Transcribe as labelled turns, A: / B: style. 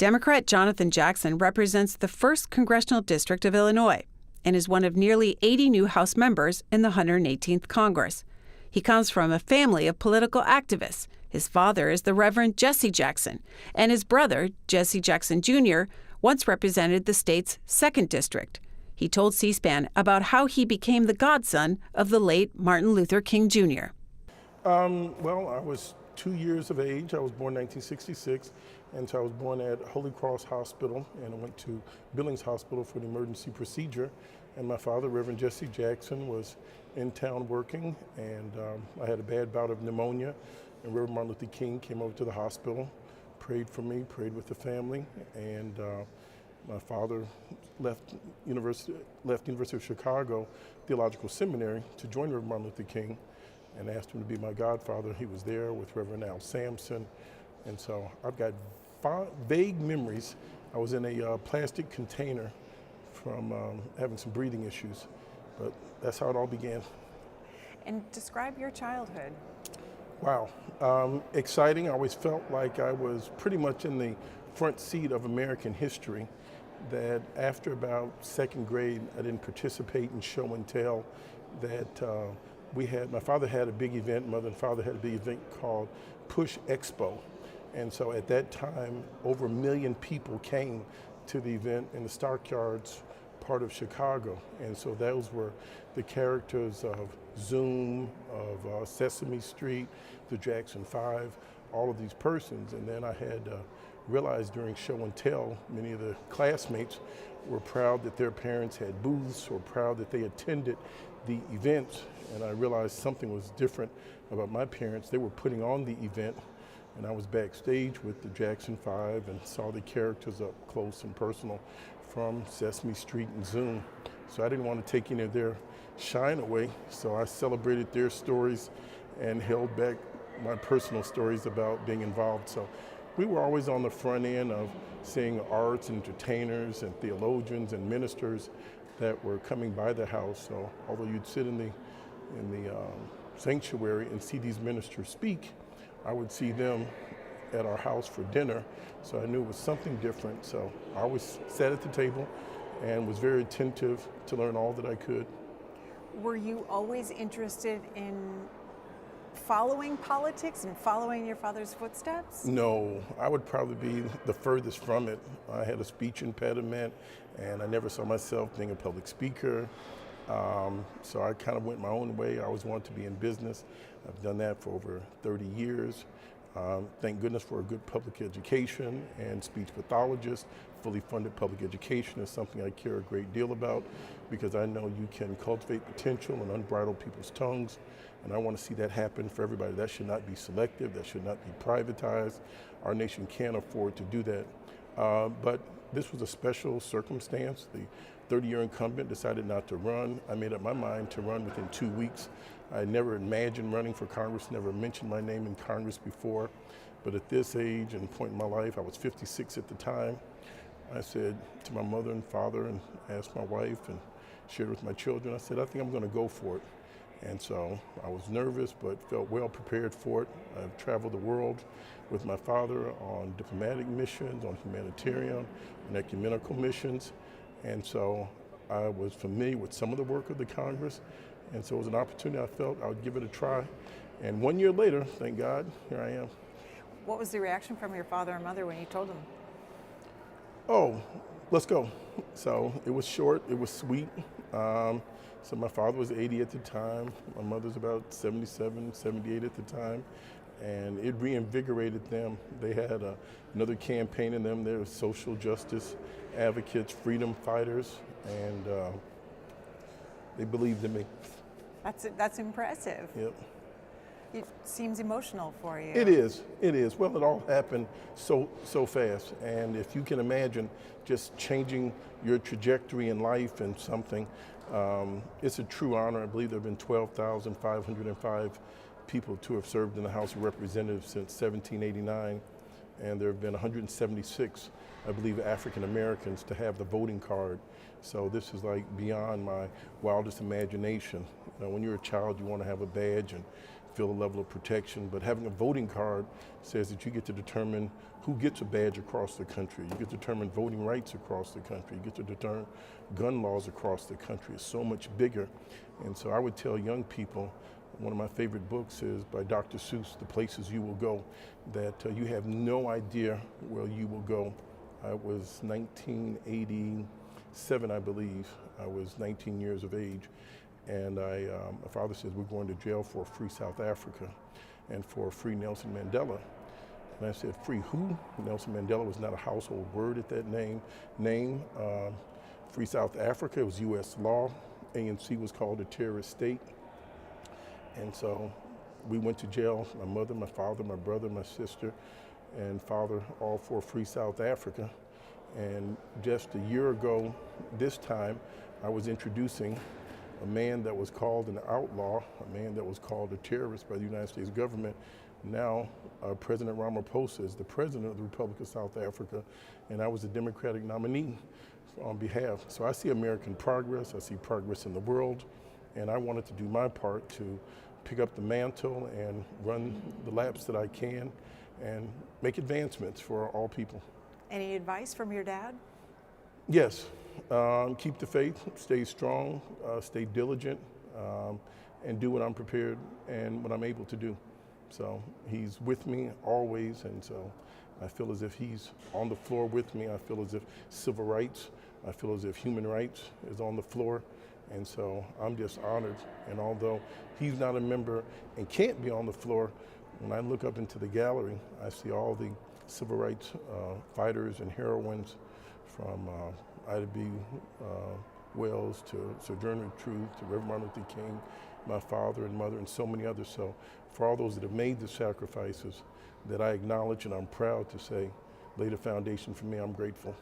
A: Democrat Jonathan Jackson represents the 1st Congressional District of Illinois and is one of nearly 80 new House members in the 118th Congress. He comes from a family of political activists. His father is the Reverend Jesse Jackson, and his brother, Jesse Jackson Jr., once represented the state's 2nd District. He told C-SPAN about how he became the godson of the late Martin Luther King Jr.
B: Well, I was 2 years of age. I was born in 1966, and so I was born at Holy Cross Hospital, and I went to Billings Hospital for the emergency procedure. And my father, Reverend Jesse Jackson, was in town working, and I had a bad bout of pneumonia, and Reverend Martin Luther King came over to the hospital, prayed for me, prayed with the family, and my father left University of Chicago Theological Seminary to join Reverend Martin Luther King, and asked him to be my godfather. He was there with Reverend Al Sampson, and so I've got vague memories. I was in a plastic container from having some breathing issues, but that's how it all began.
C: And describe your childhood.
B: Wow, exciting. I always felt like I was pretty much in the front seat of American history, that after about 2nd grade, I didn't participate in show and tell, that my father had a big event, mother and father had a big event called Push Expo. And so at that time, over 1 million people came to the event in the Stockyards part of Chicago. And so those were the characters of Zoom, of Sesame Street, the Jackson 5, all of these persons. And then I had realized during show and tell, many of the classmates were proud that their parents had booths, or proud that they attended the events. And I realized something was different about my parents. They were putting on the event, and I was backstage with the Jackson 5 and saw the characters up close and personal from Sesame Street and Zoom. So I didn't want to take any of their shine away, so I celebrated their stories and held back my personal stories about being involved. So we were always on the front end of seeing arts, entertainers, and theologians and ministers that were coming by the house. So although you'd sit in the sanctuary and see these ministers speak, I would see them at our house for dinner, so I knew it was something different. So I always sat at the table and was very attentive to learn all that I could.
C: Were you always interested in following politics and following your father's footsteps?
B: No, I would probably be the furthest from it. I had a speech impediment, and I never saw myself being a public speaker. So I kind of went my own way. I always wanted to be in business. I've done that for over 30 years. Thank goodness for a good public education, and speech pathologist. Fully funded public education is something I care a great deal about, because I know you can cultivate potential and unbridle people's tongues, and I want to see that happen for everybody. That should not be selective, that should not be privatized. Our nation can't afford to do that. But this was a special circumstance. The 30-year incumbent decided not to run. I made up my mind to run within 2 weeks. I never imagined running for Congress, never mentioned my name in Congress before. But at this age and point in my life, I was 56 at the time, I said to my mother and father, and asked my wife and shared with my children, I said, I think I'm going to go for it. And so I was nervous, but felt well prepared for it. I've traveled the world with my father on diplomatic missions, on humanitarian and ecumenical missions. And so I was familiar with some of the work of the Congress. And so it was an opportunity I felt I would give it a try. And 1 year later, thank God, here I am.
C: What was the reaction from your father and mother when you told them?
B: Oh, let's go. So it was short, it was sweet. So my father was 80 at the time. My mother's about 77, 78 at the time. And it reinvigorated them. They had another campaign in them. They were social justice advocates, freedom fighters, and they believed in me.
C: That's impressive.
B: Yep.
C: It seems emotional for you.
B: It is. Well, it all happened so fast. And if you can imagine just changing your trajectory in life and something, it's a true honor. I believe there have been 12,505 people to have served in the House of Representatives since 1789. And there have been 176, I believe, African-Americans to have the voting card. So this is like beyond my wildest imagination. You know, when you're a child, you want to have a badge and feel a level of protection. But having a voting card says that you get to determine who gets a badge across the country. You get to determine voting rights across the country. You get to determine gun laws across the country. It's so much bigger. And so I would tell young people, one of my favorite books is by Dr. Seuss, The Places You Will Go, that you have no idea where you will go. I was 1987, I believe. I was 19 years of age. And my father says, we're going to jail for free South Africa and for free Nelson Mandela. And I said, free who? Nelson Mandela was not a household word at that name. Free South Africa, it was U.S. law. ANC was called a terrorist state. And so we went to jail, my mother, my father, my brother, my sister, and father, all for free South Africa. And just a year ago, this time, I was introducing a man that was called an outlaw, a man that was called a terrorist by the United States government. Now, President Ramaphosa is the president of the Republic of South Africa, and I was the Democratic nominee on behalf. So I see American progress, I see progress in the world, and I wanted to do my part to pick up the mantle and run the laps that I can and make advancements for all people.
C: Any advice from your dad?
B: Yes. Keep the faith, stay strong, stay diligent, and do what I'm prepared and what I'm able to do. So he's with me always, and so I feel as if he's on the floor with me. I feel as if civil rights, I feel as if human rights is on the floor, and so I'm just honored. And although he's not a member and can't be on the floor, when I look up into the gallery, I see all the civil rights fighters and heroines from Ida B. Wells to Sojourner Truth to Reverend Martin Luther King, my father and mother, and so many others. So for all those that have made the sacrifices that I acknowledge and I'm proud to say laid a foundation for me, I'm grateful.